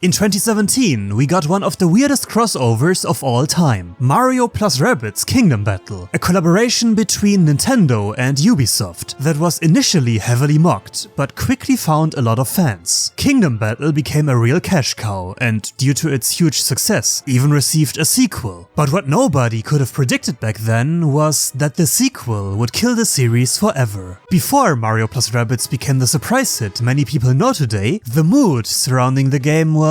In 2017, we got one of the weirdest crossovers of all time, Mario plus Rabbids Kingdom Battle, a collaboration between Nintendo and Ubisoft that was initially heavily mocked, but quickly found a lot of fans. Kingdom Battle became a real cash cow and, due to its huge success, even received a sequel. But what nobody could have predicted back then was that the sequel would kill the series forever. Before Mario plus Rabbids became the surprise hit many people know today, the mood surrounding the game was,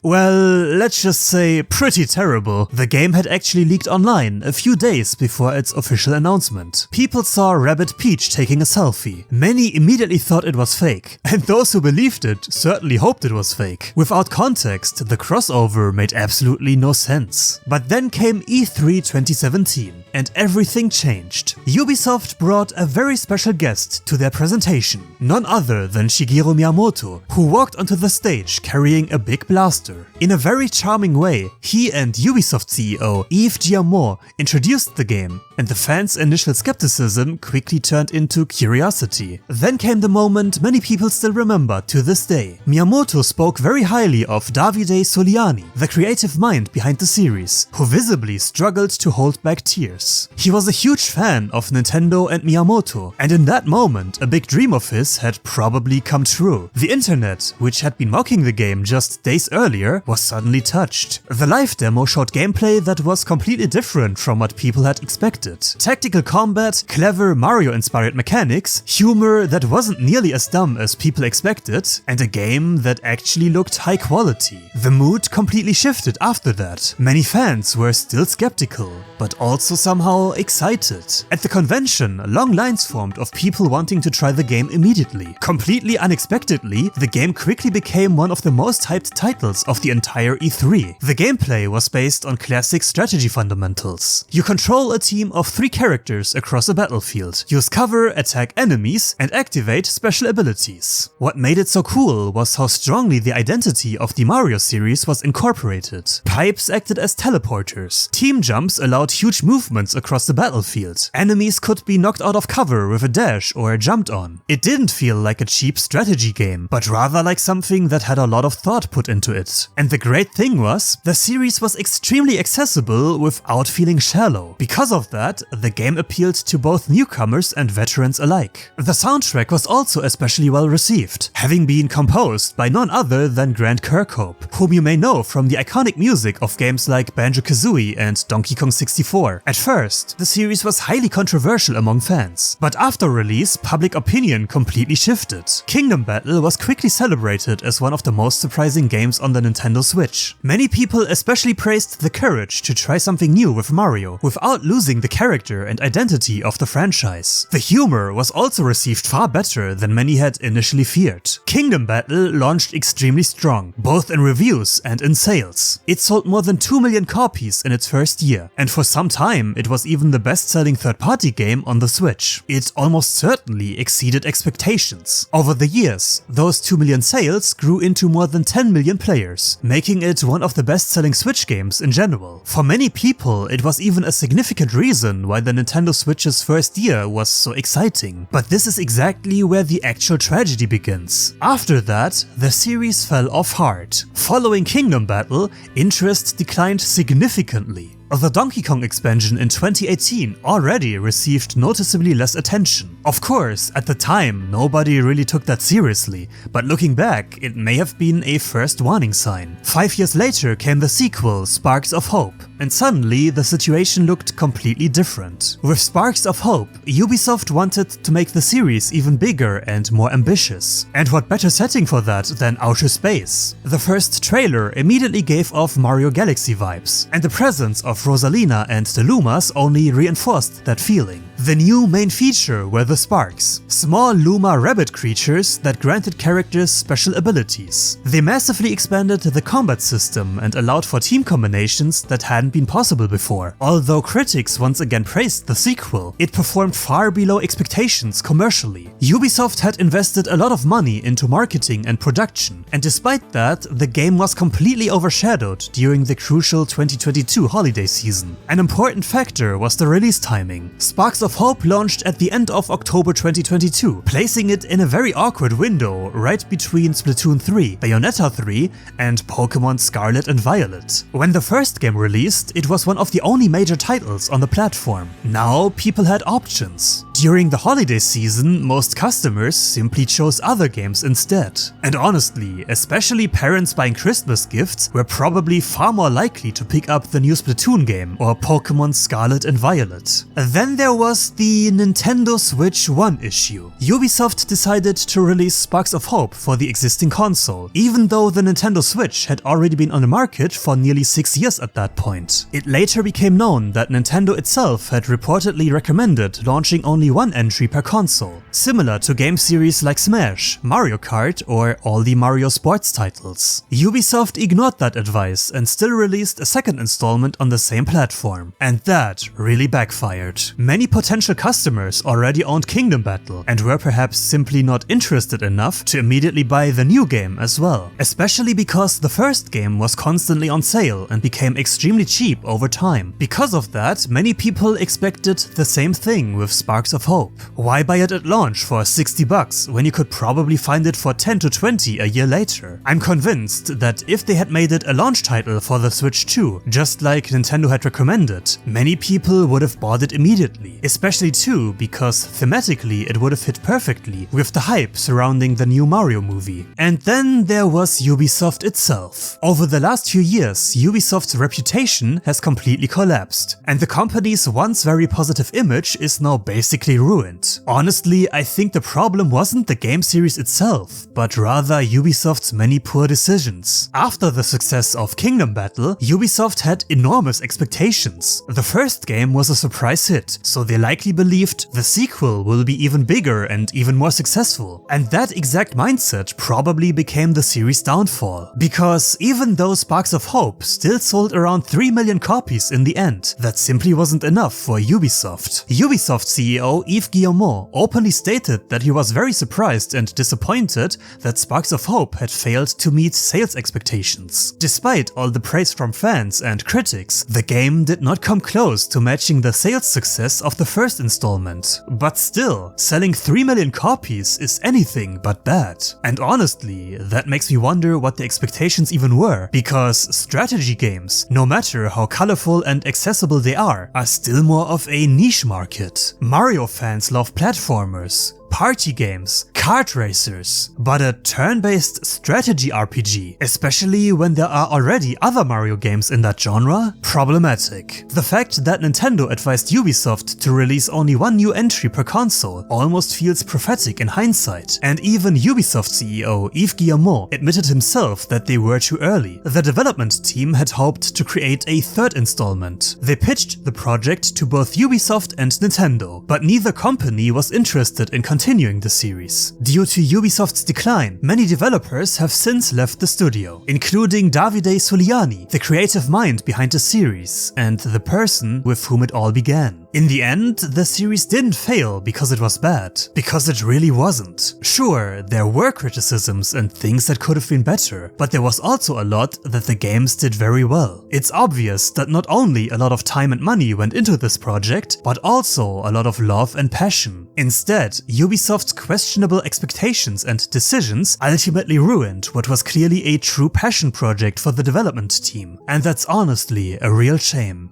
well, let's just say pretty terrible. The game had actually leaked online a few days before its official announcement. People saw Rabbid Peach taking a selfie. Many immediately thought it was fake, and those who believed it certainly hoped it was fake. Without context, the crossover made absolutely no sense. But then came E3 2017, and everything changed. Ubisoft brought a very special guest to their presentation, none other than Shigeru Miyamoto, who walked onto the stage carrying a big blaster. In a very charming way, he and Ubisoft CEO Yves Guillemot introduced the game, and the fans' initial skepticism quickly turned into curiosity. Then came the moment many people still remember to this day. Miyamoto spoke very highly of Davide Soliani, the creative mind behind the series, who visibly struggled to hold back tears. He was a huge fan of Nintendo and Miyamoto, and in that moment a big dream of his had probably come true. The internet, which had been mocking the game just days earlier, was suddenly touched. The live demo showed gameplay that was completely different from what people had expected. Tactical combat, clever Mario-inspired mechanics, humor that wasn't nearly as dumb as people expected, and a game that actually looked high quality. The mood completely shifted after that. Many fans were still skeptical, but also somehow excited. At the convention, long lines formed of people wanting to try the game immediately. Completely unexpectedly, the game quickly became one of the most hyped titles of the entire E3. The gameplay was based on classic strategy fundamentals. You control a team of 3 characters across a battlefield, use cover, attack enemies, and activate special abilities. What made it so cool was how strongly the identity of the Mario series was incorporated. Pipes acted as teleporters, team jumps allowed huge movements across the battlefield, enemies could be knocked out of cover with a dash or jumped on. It didn't feel like a cheap strategy game, but rather like something that had a lot of thought put into it. And the great thing was, the series was extremely accessible without feeling shallow. Because of that, the game appealed to both newcomers and veterans alike. The soundtrack was also especially well received, having been composed by none other than Grant Kirkhope, whom you may know from the iconic music of games like Banjo-Kazooie and Donkey Kong 64. At first, the series was highly controversial among fans, but after release, public opinion completely shifted. Kingdom Battle was quickly celebrated as one of the most surprising games on the Nintendo Switch. Many people especially praised the courage to try something new with Mario, without losing the character and identity of the franchise. The humor was also received far better than many had initially feared. Kingdom Battle launched extremely strong, both in reviews and in sales. It sold more than 2 million copies in its first year, and for some time it was even the best-selling third-party game on the Switch. It almost certainly exceeded expectations. Over the years, those 2 million sales grew into more than 10 million players, making it one of the best-selling Switch games in general. For many people, it was even a significant reason why the Nintendo Switch's first year was so exciting. But this is exactly where the actual tragedy begins. After that, the series fell off hard. Following Kingdom Battle, interest declined significantly. The Donkey Kong expansion in 2018 already received noticeably less attention. Of course, at the time, nobody really took that seriously, but looking back, it may have been a first warning sign. 5 years later came the sequel, Sparks of Hope, and suddenly the situation looked completely different. With Sparks of Hope, Ubisoft wanted to make the series even bigger and more ambitious. And what better setting for that than outer space? The first trailer immediately gave off Mario Galaxy vibes, and the presence of Rosalina and the Lumas only reinforced that feeling. The new main feature were the Sparks, small Luma rabbit creatures that granted characters special abilities. They massively expanded the combat system and allowed for team combinations that hadn't been possible before. Although critics once again praised the sequel, it performed far below expectations commercially. Ubisoft had invested a lot of money into marketing and production, and despite that, the game was completely overshadowed during the crucial 2022 holiday season. An important factor was the release timing. Sparks of of Hope launched at the end of October 2022, placing it in a very awkward window right between Splatoon 3, Bayonetta 3 and Pokémon Scarlet and Violet. When the first game released, it was one of the only major titles on the platform. Now people had options. During the holiday season, most customers simply chose other games instead. And honestly, especially parents buying Christmas gifts were probably far more likely to pick up the new Splatoon game or Pokémon Scarlet and Violet. Then there was the Nintendo Switch 1 issue. Ubisoft decided to release Sparks of Hope for the existing console, even though the Nintendo Switch had already been on the market for nearly 6 years at that point. It later became known that Nintendo itself had reportedly recommended launching only one entry per console, similar to game series like Smash, Mario Kart or all the Mario Sports titles. Ubisoft ignored that advice and still released a second installment on the same platform, and that really backfired. Many potential customers already owned Kingdom Battle and were perhaps simply not interested enough to immediately buy the new game as well, especially because the first game was constantly on sale and became extremely cheap over time. Because of that, many people expected the same thing with Sparks of Hope. Why buy it at launch for $60 when you could probably find it for 10 to 20 a year later? I'm convinced that if they had made it a launch title for the Switch 2, just like Nintendo had recommended, many people would have bought it immediately, especially too because thematically it would have hit perfectly with the hype surrounding the new Mario movie. And then there was Ubisoft itself. Over the last few years, Ubisoft's reputation has completely collapsed, and the company's once very positive image is now basically ruined. Honestly, I think the problem wasn't the game series itself, but rather Ubisoft's many poor decisions. After the success of Kingdom Battle, Ubisoft had enormous expectations. The first game was a surprise hit, so they likely believed the sequel will be even bigger and even more successful. And that exact mindset probably became the series' downfall. Because even though Sparks of Hope still sold around 3 million copies in the end, that simply wasn't enough for Ubisoft. Ubisoft CEO Yves Guillemot openly stated that he was very surprised and disappointed that Sparks of Hope had failed to meet sales expectations. Despite all the praise from fans and critics, the game did not come close to matching the sales success of the first installment. But still, selling 3 million copies is anything but bad. And honestly, that makes me wonder what the expectations even were, because strategy games, no matter how colorful and accessible they are still more of a niche market. Mario fans love platformers, party games, kart racers, but a turn-based strategy RPG, especially when there are already other Mario games in that genre? Problematic. The fact that Nintendo advised Ubisoft to release only one new entry per console almost feels prophetic in hindsight, and even Ubisoft CEO Yves Guillemot admitted himself that they were too early. The development team had hoped to create a third installment. They pitched the project to both Ubisoft and Nintendo, but neither company was interested in continuing the series. Due to Ubisoft's decline, many developers have since left the studio, including Davide Soliani, the creative mind behind the series, and the person with whom it all began. In the end, the series didn't fail because it was bad, because it really wasn't. Sure, there were criticisms and things that could have been better, but there was also a lot that the games did very well. It's obvious that not only a lot of time and money went into this project, but also a lot of love and passion. Instead, Ubisoft's questionable expectations and decisions ultimately ruined what was clearly a true passion project for the development team, and that's honestly a real shame.